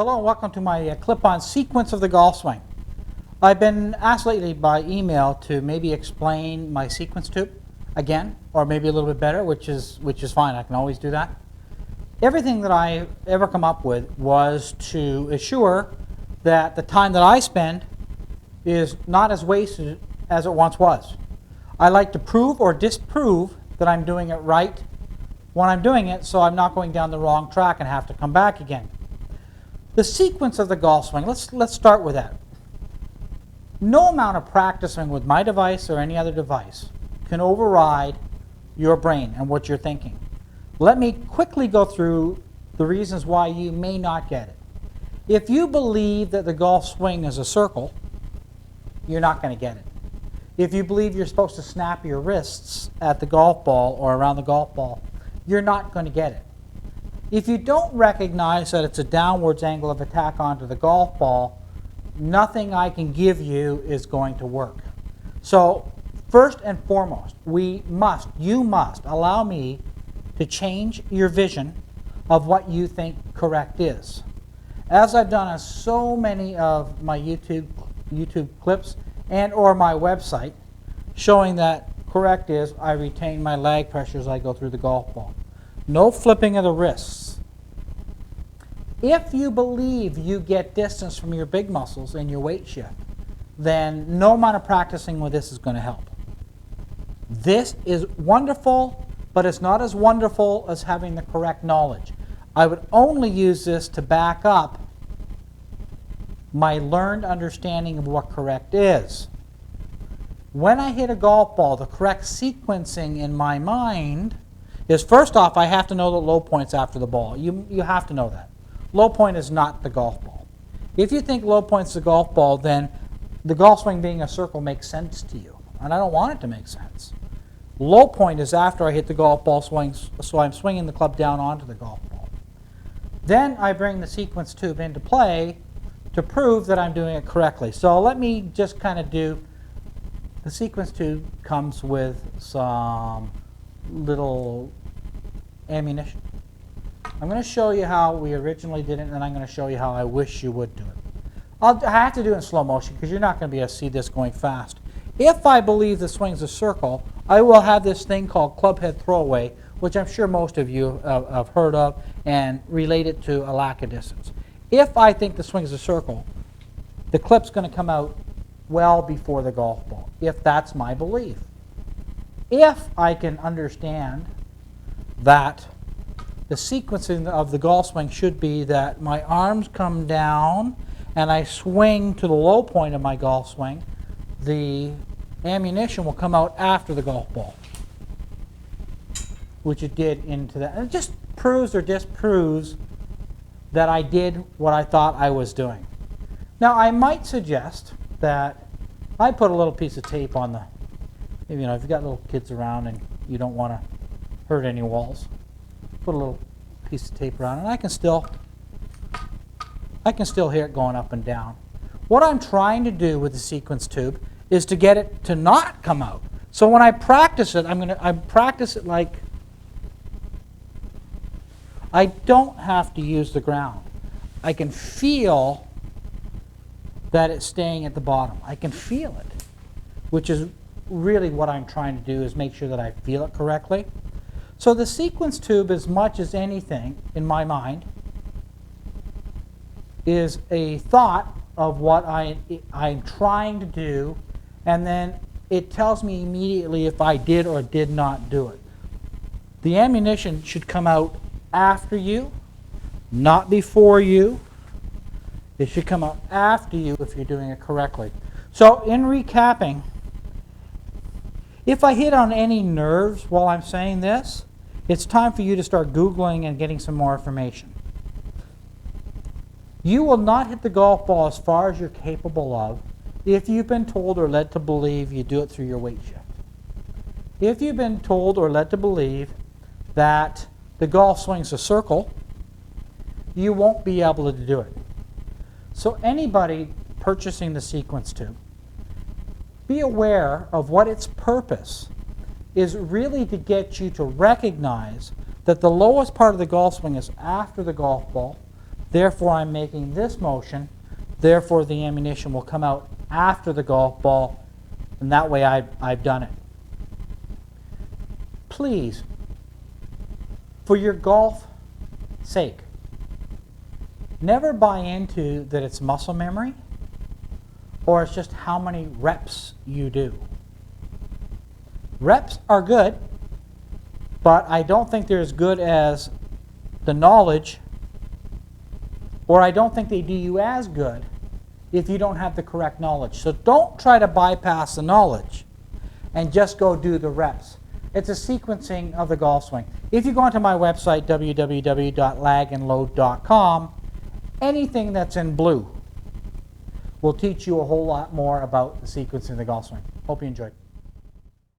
Hello and welcome to my clip-on sequence of the golf swing. I've been asked lately by email to maybe explain my sequence tube again, or maybe a little bit better, which is fine. I can always do that. Everything that I ever come up with was to assure that the time that I spend is not as wasted as it once was. I like to prove or disprove that I'm doing it right when I'm doing it, so I'm not going down the wrong track and have to come back again. The sequence of the golf swing, let's start with that. No amount of practicing with my device or any other device can override your brain and what you're thinking. Let me quickly go through the reasons why you may not get it. If you believe that the golf swing is a circle, you're not going to get it. If you believe you're supposed to snap your wrists at the golf ball or around the golf ball, you're not going to get it. If you don't recognize that it's a downwards angle of attack onto the golf ball, nothing I can give you is going to work. So first and foremost, you must allow me to change your vision of what you think correct is. As I've done on so many of my YouTube clips and or my website, showing that correct is I retain my lag pressure as I go through the golf ball. No flipping of the wrists. If you believe you get distance from your big muscles in your weight shift, then no amount of practicing with this is going to help. This is wonderful, but it's not as wonderful as having the correct knowledge. I would only use this to back up my learned understanding of what correct is. When I hit a golf ball, the correct sequencing in my mind is, first off, I have to know the low points after the ball. You have to know that. Low point is not the golf ball. If you think low point's the golf ball, then the golf swing being a circle makes sense to you. And I don't want it to make sense. Low point is after I hit the golf ball swing, so I'm swinging the club down onto the golf ball. Then I bring the sequence tube into play to prove that I'm doing it correctly. So let me just kind of do, the sequence tube comes with some little ammunition. I'm going to show you how we originally did it, and then I'm going to show you how I wish you would do it. I have to do it in slow motion because you're not going to be able to see this going fast. If I believe the swing's a circle, I will have this thing called club head throwaway, which I'm sure most of you have heard of, and relate it to a lack of distance. If I think the swing's a circle, the clip's going to come out well before the golf ball, if that's my belief. If I can understand that the sequencing of the golf swing should be that my arms come down and I swing to the low point of my golf swing, the ammunition will come out after the golf ball, which it did into that. And it just proves or disproves that I did what I thought I was doing. Now, I might suggest that I put a little piece of tape on the, if you've got little kids around and you don't want to hurt any walls, put a little piece of tape around, and I can still hear it going up and down. What I'm trying to do with the sequence tube is to get it to not come out. So when I practice it, I practice it like I don't have to use the ground. I can feel that it's staying at the bottom. I can feel it, which is really what I'm trying to do, is make sure that I feel it correctly. So the sequence tube, as much as anything in my mind, is a thought of what I'm trying to do, and then it tells me immediately if I did or did not do it. The ammunition should come out after you, not before you. It should come out after you if you're doing it correctly. So in recapping, if I hit on any nerves while I'm saying this, it's time for you to start Googling and getting some more information. You will not hit the golf ball as far as you're capable of if you've been told or led to believe you do it through your weight shift. If you've been told or led to believe that the golf swing's a circle, you won't be able to do it. So anybody purchasing the sequence tube, be aware of what its purpose is, really to get you to recognize that the lowest part of the golf swing is after the golf ball, Therefore, I'm making this motion. Therefore, the ammunition will come out after the golf ball, and that way I've done it. Please, for your golf sake, never buy into that it's muscle memory or it's just how many reps you do. Reps are good, but I don't think they're as good as the knowledge, or I don't think they do you as good if you don't have the correct knowledge. So don't try to bypass the knowledge and just go do the reps. It's a sequencing of the golf swing. If you go onto my website, www.lagandload.com, anything that's in blue will teach you a whole lot more about the sequencing of the golf swing. Hope you enjoyed.